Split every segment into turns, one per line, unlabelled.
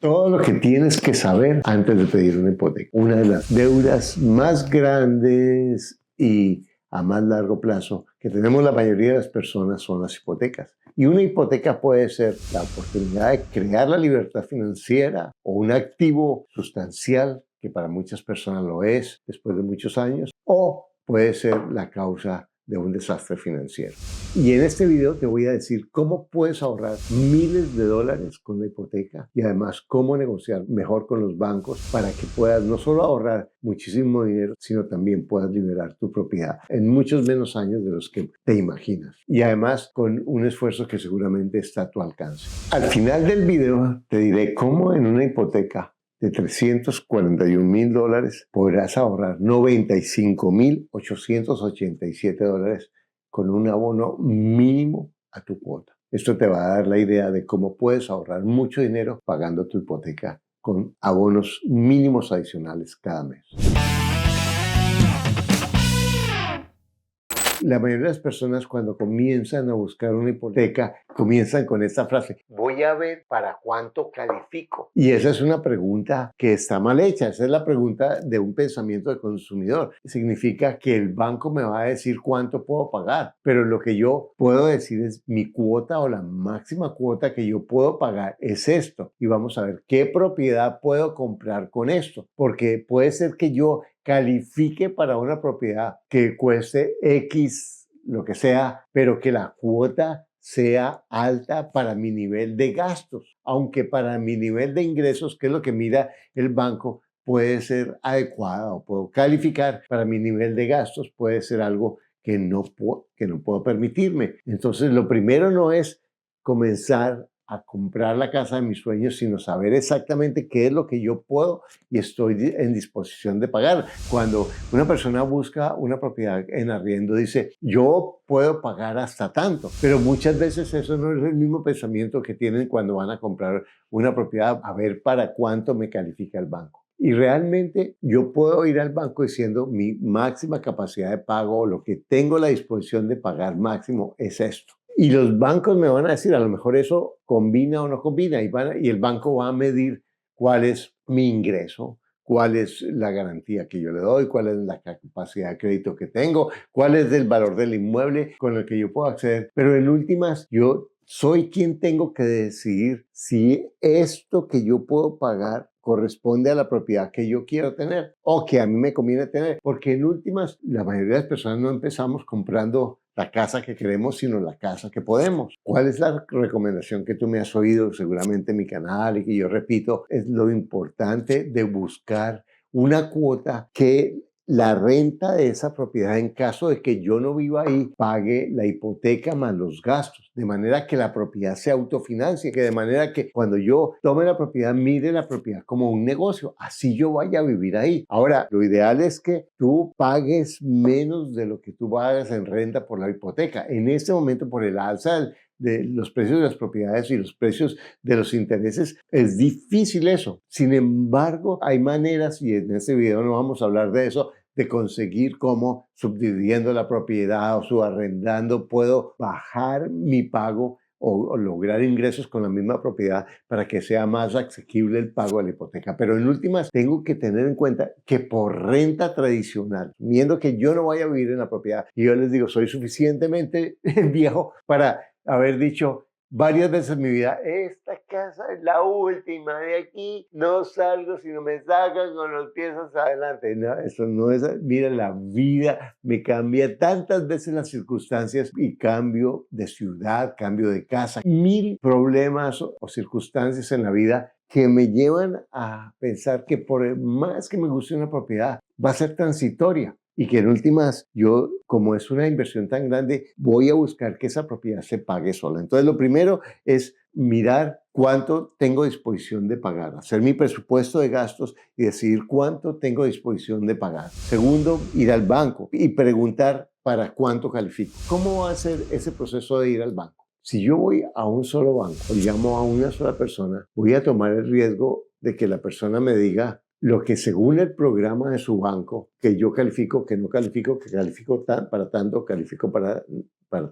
todo lo que tienes que saber antes de pedir una hipoteca. Una de las deudas más grandes y a más largo plazo que tenemos la mayoría de las personas son las hipotecas. Y una hipoteca puede ser la oportunidad de crear la libertad financiera o un activo sustancial, que para muchas personas lo es después de muchos años, o puede ser la causa de un desastre financiero. Y en este video te voy a decir cómo puedes ahorrar miles de dólares con la hipoteca y además cómo negociar mejor con los bancos para que puedas no solo ahorrar muchísimo dinero, sino también puedas liberar tu propiedad en muchos menos años de los que te imaginas. Y además con un esfuerzo que seguramente está a tu alcance. Al final del video te diré cómo en una hipoteca de $341,000 podrás ahorrar $95,887 con un abono mínimo a tu cuota. Esto te va a dar la idea de cómo puedes ahorrar mucho dinero pagando tu hipoteca con abonos mínimos adicionales cada mes. La mayoría de las personas cuando comienzan a buscar una hipoteca comienzan con esta frase: voy a ver para cuánto califico. Y esa es una pregunta que está mal hecha. Esa es la pregunta de un pensamiento de consumidor. Significa que el banco me va a decir cuánto puedo pagar, pero lo que yo puedo decir es mi cuota o la máxima cuota que yo puedo pagar es esto. Y vamos a ver qué propiedad puedo comprar con esto, porque puede ser que yo califique para una propiedad que cueste X, lo que sea, pero que la cuota sea alta para mi nivel de gastos, aunque para mi nivel de ingresos, que es lo que mira el banco, puede ser adecuada o puedo calificar para mi nivel de gastos, puede ser algo que no puedo permitirme. Entonces, lo primero no es comenzar a comprar la casa de mis sueños, sino saber exactamente qué es lo que yo puedo y estoy en disposición de pagar. Cuando una persona busca una propiedad en arriendo, dice, yo puedo pagar hasta tanto, pero muchas veces eso no es el mismo pensamiento que tienen cuando van a comprar una propiedad, a ver para cuánto me califica el banco. Y realmente yo puedo ir al banco diciendo mi máxima capacidad de pago o lo que tengo la disposición de pagar máximo es esto. Y los bancos me van a decir, a lo mejor eso combina o no combina, y el banco va a medir cuál es mi ingreso, cuál es la garantía que yo le doy, cuál es la capacidad de crédito que tengo, cuál es el valor del inmueble con el que yo puedo acceder. Pero en últimas, yo soy quien tengo que decidir si esto que yo puedo pagar corresponde a la propiedad que yo quiero tener o que a mí me conviene tener. Porque en últimas, la mayoría de las personas no empezamos comprando la casa que queremos, sino la casa que podemos. ¿Cuál es la recomendación que tú me has oído seguramente en mi canal y que yo repito? Es lo importante de buscar una cuota que la renta de esa propiedad, en caso de que yo no viva ahí, pague la hipoteca más los gastos, de manera que la propiedad se autofinancie, que de manera que cuando yo tome la propiedad, mire la propiedad como un negocio, así yo vaya a vivir ahí. Ahora, lo ideal es que tú pagues menos de lo que tú pagas en renta por la hipoteca. En este momento, por el alza de los precios de las propiedades y los precios de los intereses, es difícil eso. Sin embargo, hay maneras, y en este video no vamos a hablar de eso, de conseguir cómo subdividiendo la propiedad o subarrendando puedo bajar mi pago o lograr ingresos con la misma propiedad para que sea más asequible el pago de la hipoteca. Pero en últimas, tengo que tener en cuenta que por renta tradicional, viendo que yo no vaya a vivir en la propiedad, y yo les digo, soy suficientemente viejo para haber dicho varias veces en mi vida, esta casa es la última, de aquí no salgo si no me sacan con los pies hacia adelante. No, eso no es, mira, la vida me cambia tantas veces las circunstancias y cambio de ciudad, cambio de casa, mil problemas o circunstancias en la vida que me llevan a pensar que por más que me guste una propiedad, va a ser transitoria. Y que en últimas, yo, como es una inversión tan grande, voy a buscar que esa propiedad se pague sola. Entonces, lo primero es mirar cuánto tengo disposición de pagar, hacer mi presupuesto de gastos y decidir cuánto tengo disposición de pagar. Segundo, ir al banco y preguntar para cuánto califico. ¿Cómo va a ser ese proceso de ir al banco? Si yo voy a un solo banco o llamo a una sola persona, voy a tomar el riesgo de que la persona me diga lo que según el programa de su banco, que yo califico, que no califico, que califico para tanto, califico para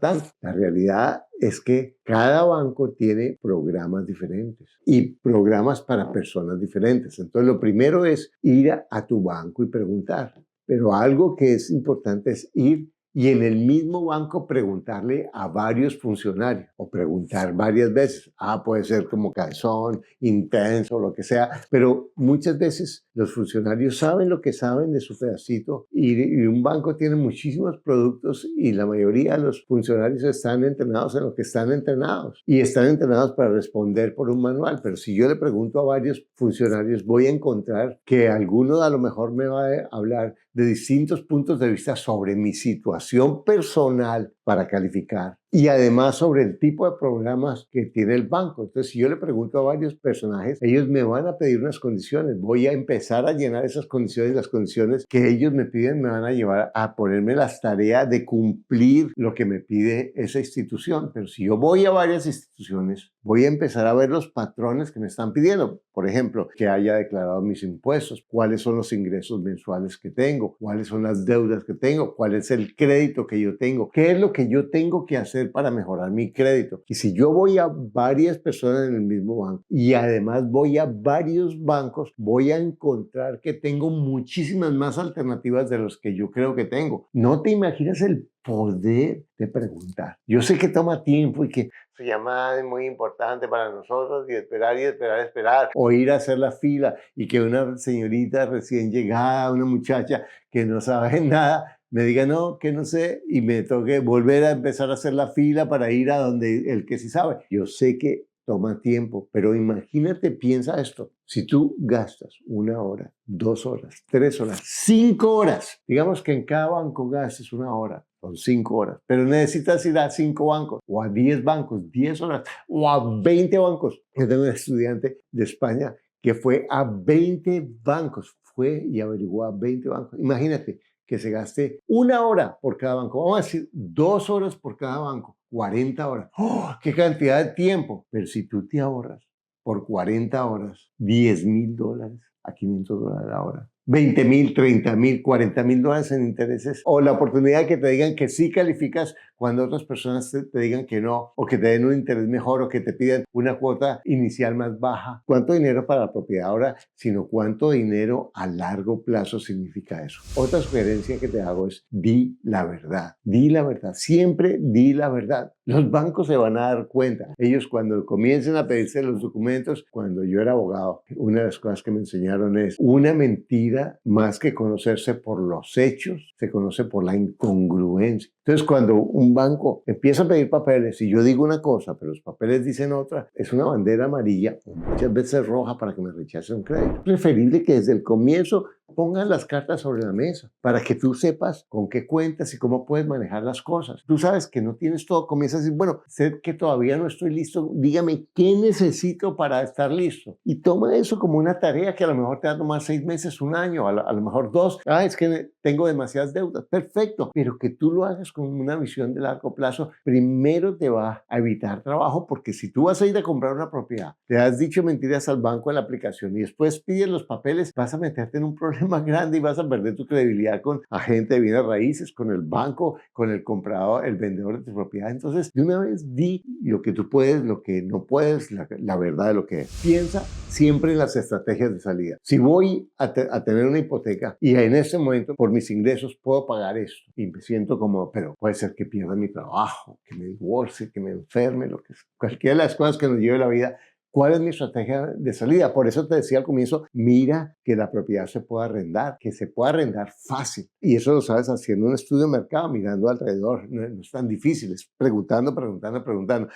tanto. La realidad es que cada banco tiene programas diferentes y programas para personas diferentes. Entonces, lo primero es ir a tu banco y preguntar. Pero algo que es importante es ir y en el mismo banco preguntarle a varios funcionarios o preguntar varias veces. Puede ser como calzón, intenso, lo que sea, pero muchas veces los funcionarios saben lo que saben de su pedacito y un banco tiene muchísimos productos y la mayoría de los funcionarios están entrenados en lo que están entrenados y están entrenados para responder por un manual. Pero si yo le pregunto a varios funcionarios, voy a encontrar que alguno a lo mejor me va a hablar de distintos puntos de vista sobre mi situación personal para calificar y además sobre el tipo de programas que tiene el banco. Entonces, si yo le pregunto a varios personajes, ellos me van a pedir unas condiciones. Voy a empezar a llenar esas condiciones. Las condiciones que ellos me piden me van a llevar a ponerme las tareas de cumplir lo que me pide esa institución. Pero si yo voy a varias instituciones, voy a empezar a ver los patrones que me están pidiendo. Por ejemplo, que haya declarado mis impuestos, cuáles son los ingresos mensuales que tengo, cuáles son las deudas que tengo, cuál es el crédito que yo tengo, qué es lo que yo tengo que hacer para mejorar mi crédito. Y si yo voy a varias personas en el mismo banco y además voy a varios bancos, voy a encontrar que tengo muchísimas más alternativas de los que yo creo que tengo. No te imaginas el poder de preguntar. Yo sé que toma tiempo y que su llamada es muy importante para nosotros y esperar y esperar, esperar. O ir a hacer la fila y que una señorita recién llegada, una muchacha que no sabe nada, me diga no, que no sé, y me toque volver a empezar a hacer la fila para ir a donde el que sí sabe. Yo sé que toma tiempo, pero imagínate, piensa esto. Si tú gastas 1 hora, 2 horas, 3 horas, 5 horas, digamos que en cada banco gastes 1 hora, son 5 horas, pero necesitas ir a 5 bancos o a 10 bancos, 10 horas o a 20 bancos. Yo tengo un estudiante de España que fue a 20 bancos, fue y averiguó a 20 bancos. Imagínate que se gaste 1 hora por cada banco, vamos a decir 2 horas por cada banco, 40 horas. ¡Oh, qué cantidad de tiempo! Pero si tú te ahorras por 40 horas, $10,000 a $500 la hora. 20,000, 30,000, $40,000 en intereses. O la oportunidad de que te digan que sí calificas cuando otras personas te digan que no, o que te den un interés mejor, o que te pidan una cuota inicial más baja. ¿Cuánto dinero para la propiedad ahora? Sino cuánto dinero a largo plazo significa eso. Otra sugerencia que te hago es di la verdad. Di la verdad. Siempre di la verdad. Los bancos se van a dar cuenta. Ellos cuando comiencen a pedirse los documentos, cuando yo era abogado, una de las cosas que me enseñaron es una mentira más que conocerse por los hechos, se conoce por la incongruencia. Entonces, cuando un banco empieza a pedir papeles y yo digo una cosa, pero los papeles dicen otra, es una bandera amarilla o muchas veces roja para que me rechacen un crédito. Es preferible que desde el comienzo pongan las cartas sobre la mesa para que tú sepas con qué cuentas y cómo puedes manejar las cosas. Tú sabes que no tienes todo, comienzas a decir, bueno, sé que todavía no estoy listo, dígame qué necesito para estar listo. Y toma eso como una tarea que a lo mejor te va a tomar 6 meses, 1 año, a lo mejor 2. Es que tengo demasiadas deudas. Perfecto, pero que tú lo hagas con una visión de largo plazo, primero te va a evitar trabajo, porque si tú vas a ir a comprar una propiedad, te has dicho mentiras al banco en la aplicación y después pides los papeles, vas a meterte en un problema grande y vas a perder tu credibilidad con agente de bienes raíces, con el banco, con el comprador, el vendedor de tu propiedad. Entonces, de una vez di lo que tú puedes, lo que no puedes, la verdad de lo que es. Piensa siempre en las estrategias de salida. Si voy a tener una hipoteca y en ese momento por mis ingresos puedo pagar esto y me siento como, pero puede ser que pierda mi trabajo, que me divorcie, que me enferme, lo que es, cualquiera de las cosas que nos lleve la vida. ¿Cuál es mi estrategia de salida? Por eso te decía al comienzo, mira que la propiedad se pueda arrendar, que se pueda arrendar fácil. Y eso lo sabes haciendo un estudio de mercado, mirando alrededor. No es tan difícil, es preguntando.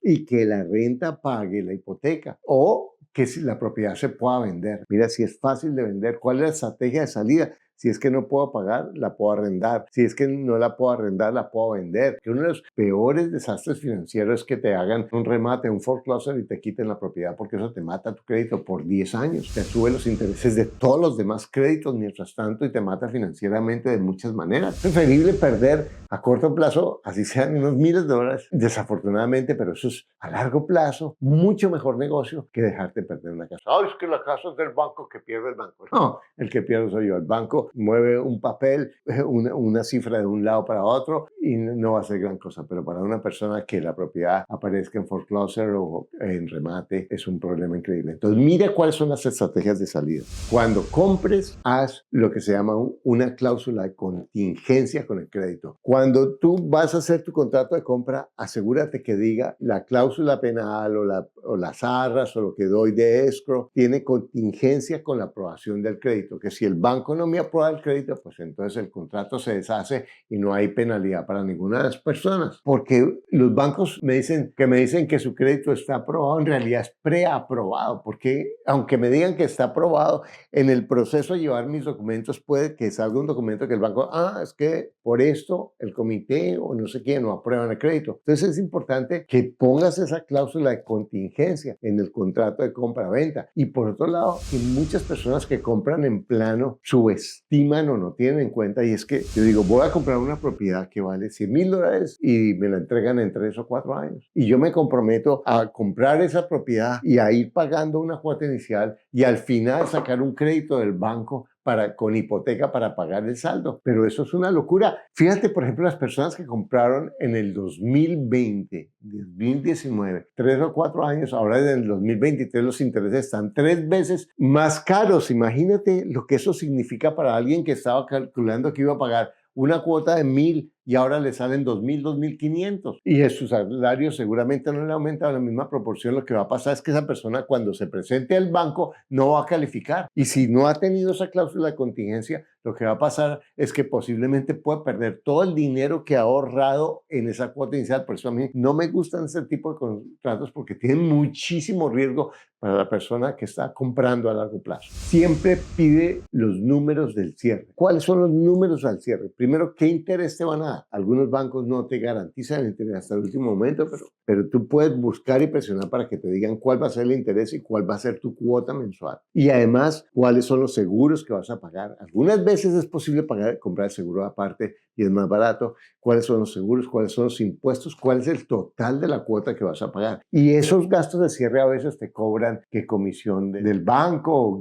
Y que la renta pague la hipoteca. O que si la propiedad se pueda vender. Mira si es fácil de vender. ¿Cuál es la estrategia de salida? Si es que no puedo pagar, la puedo arrendar. Si es que no la puedo arrendar, la puedo vender. Que uno de los peores desastres financieros es que te hagan un remate, un foreclosure y te quiten la propiedad, porque eso te mata tu crédito por 10 años. Te sube los intereses de todos los demás créditos mientras tanto y te mata financieramente de muchas maneras. Es preferible perder a corto plazo, así sean unos miles de dólares, desafortunadamente, pero eso es a largo plazo mucho mejor negocio que dejarte perder una casa. Ah, es que la casa es del banco, que pierde el banco. No, el que pierde soy yo. El banco mueve un papel, una cifra de un lado para otro y no va a ser gran cosa, pero para una persona que la propiedad aparezca en foreclosure o en remate es un problema increíble. Entonces mira cuáles son las estrategias de salida. Cuando compres, haz lo que se llama una cláusula de contingencia con el crédito. Cuando tú vas a hacer tu contrato de compra, asegúrate que diga la cláusula penal o las arras o lo que doy de escrow tiene contingencia con la aprobación del crédito, que si el banco no me aprueba el crédito, pues entonces el contrato se deshace y no hay penalidad para ninguna de las personas, porque los bancos me dicen que su crédito está aprobado, en realidad es preaprobado, porque aunque me digan que está aprobado, en el proceso de llevar mis documentos puede que salga un documento que el banco, es que por esto el comité o no sé quién no aprueban el crédito. Entonces es importante que pongas esa cláusula de contingencia en el contrato de compra-venta. Y por otro lado, que muchas personas que compran en plano subestiman o no tienen en cuenta, y es que yo digo, voy a comprar una propiedad que vale $100,000 y me la entregan en 3 o 4 años. Y yo me comprometo a comprar esa propiedad y a ir pagando una cuota inicial y al final sacar un crédito del banco con hipoteca para pagar el saldo. Pero eso es una locura. Fíjate, por ejemplo, las personas que compraron en el 2020, 2019, 3 o 4 años, ahora en el 2023 los intereses están 3 veces más caros. Imagínate lo que eso significa para alguien que estaba calculando que iba a pagar una cuota de 1,000 y ahora le salen 2,000, 2,500. Y su salario seguramente no le aumenta en la misma proporción. Lo que va a pasar es que esa persona cuando se presente al banco no va a calificar. Y si no ha tenido esa cláusula de contingencia, lo que va a pasar es que posiblemente puede perder todo el dinero que ha ahorrado en esa cuota inicial. Por eso a mí no me gustan ese tipo de contratos porque tienen muchísimo riesgo para la persona que está comprando a largo plazo. Siempre pide los números del cierre. ¿Cuáles son los números al cierre? Primero, ¿qué interés te van a dar? Algunos bancos no te garantizan el interés hasta el último momento, pero tú puedes buscar y presionar para que te digan cuál va a ser el interés y cuál va a ser tu cuota mensual. Y además, cuáles son los seguros que vas a pagar. Algunas veces es posible comprar el seguro aparte y es más barato. ¿Cuáles son los seguros? ¿Cuáles son los impuestos? ¿Cuál es el total de la cuota que vas a pagar? Y esos gastos de cierre a veces te cobran que comisión del banco o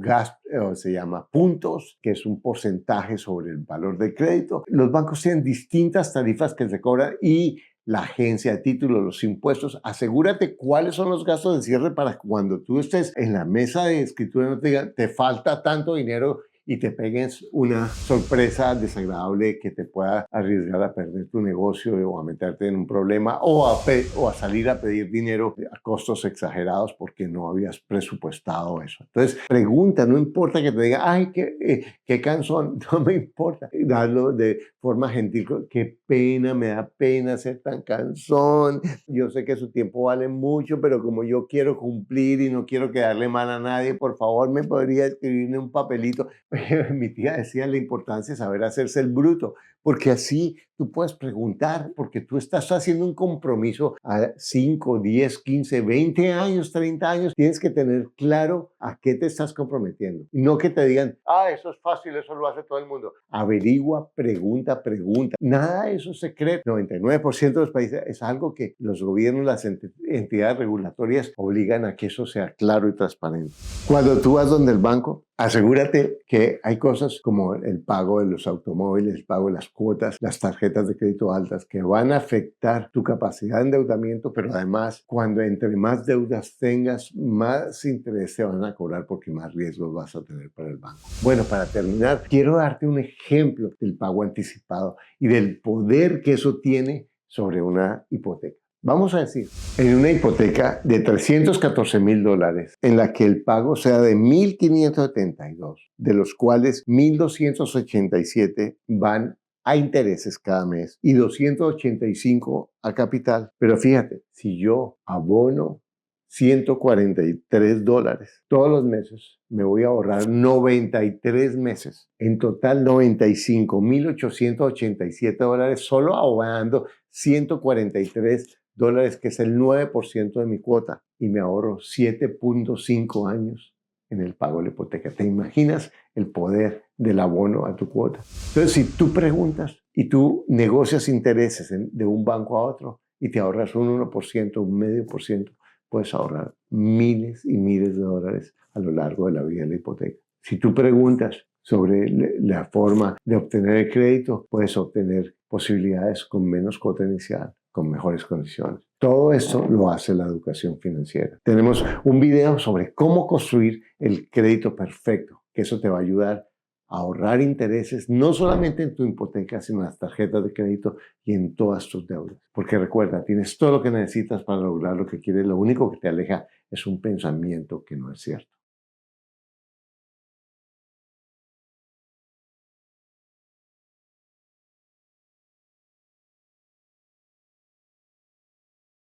se llama puntos, que es un porcentaje sobre el valor del crédito. Los bancos tienen distintas tarifas que se cobran y la agencia de títulos, los impuestos. Asegúrate cuáles son los gastos de cierre para cuando tú estés en la mesa de escritura no te digan, te falta tanto dinero y te pegues una sorpresa desagradable que te pueda arriesgar a perder tu negocio o a meterte en un problema o a salir a pedir dinero a costos exagerados porque no habías presupuestado eso. Entonces, pregunta, no importa que te diga, ay, qué cansón, no me importa. Darlo de forma gentil, qué pena, me da pena ser tan cansón. Yo sé que su tiempo vale mucho, pero como yo quiero cumplir y no quiero quedarle mal a nadie, por favor, me podría escribir en un papelito. Mi tía decía la importancia de saber hacerse el bruto, porque así tú puedes preguntar, porque tú estás haciendo un compromiso a 5, 10, 15, 20 años, 30 años. Tienes que tener claro a qué te estás comprometiendo. No que te digan, eso es fácil, eso lo hace todo el mundo. Averigua, pregunta. Nada de eso es secreto. 99% de los países es algo que los gobiernos, las entidades regulatorias obligan a que eso sea claro y transparente. Cuando tú vas donde el banco, asegúrate que hay cosas como el pago de los automóviles, el pago de las cuotas, las tarjetas de crédito altas que van a afectar tu capacidad de endeudamiento, pero además cuando entre más deudas tengas, más interés te van a cobrar porque más riesgos vas a tener para el banco. Bueno, para terminar, quiero darte un ejemplo del pago anticipado y del poder que eso tiene sobre una hipoteca. Vamos a decir, en una hipoteca de $314,000, en la que el pago sea de $1,572, de los cuales $1,287 van a intereses cada mes y $285 a capital. Pero fíjate, si yo abono $143. Todos los meses me voy a ahorrar 93 meses. En total, $95,887 solo ahorrando $143, que es el 9% de mi cuota. Y me ahorro 7.5 años en el pago de la hipoteca. ¿Te imaginas el poder del abono a tu cuota? Entonces, si tú preguntas y tú negocias intereses de un banco a otro y te ahorras un 1%, un medio por ciento, puedes ahorrar miles y miles de dólares a lo largo de la vida de la hipoteca. Si tú preguntas sobre la forma de obtener el crédito, puedes obtener posibilidades con menos cuota inicial, con mejores condiciones. Todo esto lo hace la educación financiera. Tenemos un video sobre cómo construir el crédito perfecto, que eso te va a ayudar a ahorrar intereses, no solamente en tu hipoteca, sino en las tarjetas de crédito y en todas tus deudas. Porque recuerda, tienes todo lo que necesitas para lograr lo que quieres. Lo único que te aleja es un pensamiento que no es cierto.